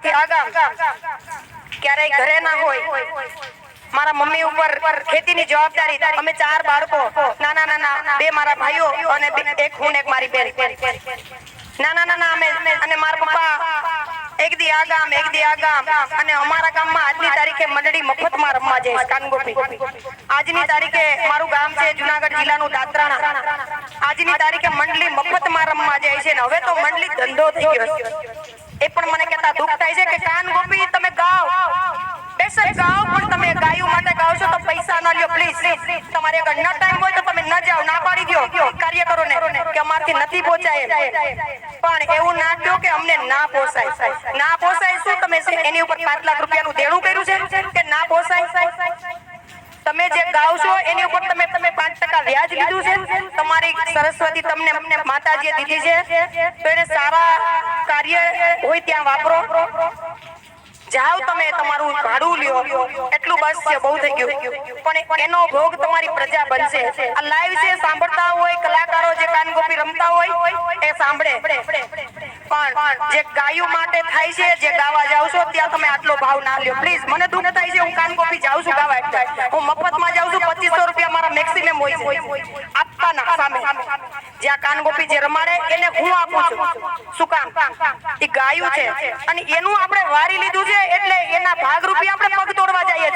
થી આગામ ક્યારેય ઘરે ના હોય, મારા મમ્મી ઉપર ખેતીની જવાબદારી, અમે 4 બાળકો, નાના નાના 2 મારા ભાઈઓ અને એક હું ને એક મારી બેન, નાના નાના અમે, અને મારા પપ્પા એક દી આગામ એક દી આગામ, અને અમારા ગામમાં આજની તારીખે મંડળી મફતમાં રમવા જાય કાનગોપી. આજની તારીખે મારું ગામ છે જુનાગઢ જિલ્લાનું દાત્રાણા, આજની તારીખે મંડળી મફતમાં રમવા જાય છે. ને હવે તો મંડળી ધંધો થઈ ગયો છે. એ પણ મને કહેતા દુઃખ થાય છે કે કાનગોપી તમે ગાઓ, બેસર ગાઓ, પણ તમે ગાયું માટે ગાઓ છો તો પૈસા ના લ્યો પ્લીઝ. તમારે અગર ન ટાઈમ હોય તો તમે ન જાઓ, ના પાડી દો કાર્યકરોને કે અમારથી નથી પહોંચાય. પણ એવું ના કહો કે અમને ના પોસાય. ના પોસાય શું તમે એની ઉપર 5 લાખ રૂપિયાનું દેણું કર્યું છે કે ના પોસાય? તમે જે ગાવ છો એની ઉપર તમે 5% વ્યાજ લીધું છે. તમારી સરસ્વતી તમને માતાજીએ દીધી છે તો એને સારા કાર્ય હોય ત્યાં વાપરો. જાઓ તમે, તમારું ભાડું લ્યો, એટલું બસ છે, બહુ થઈ ગયું. પણ એનો ભોગ તમારી પ્રજા બનશે. આ લાઈવ છે, સાંભળતા હોય કલાકારો જે કાનગોપી રમતા હોય એ સાંભળે, પણ જે ગાયું માટે થાય છે, જે ગાવા જાવ છો ત્યાં તમે આટલો ભાવ ના લ્યો પ્લીઝ. મને દુઃખ થાય છે, હું કાનગોપી જાઉં છું ગાવા, એટલે હું મફતમાં જાઉં છું. 2500 રૂપિયા મારા મેક્સિમમ હોય છે આપવાના સામે. જ્યાં કાનગોપી જે રમાડે એને હું આપું છું. શું કામ? એ ગાયું છે અને એનું આપણે વારી લીધું છે, એટલે એના ભાગરૂપે આપણે પગ તોડવા જઈએ છીએ.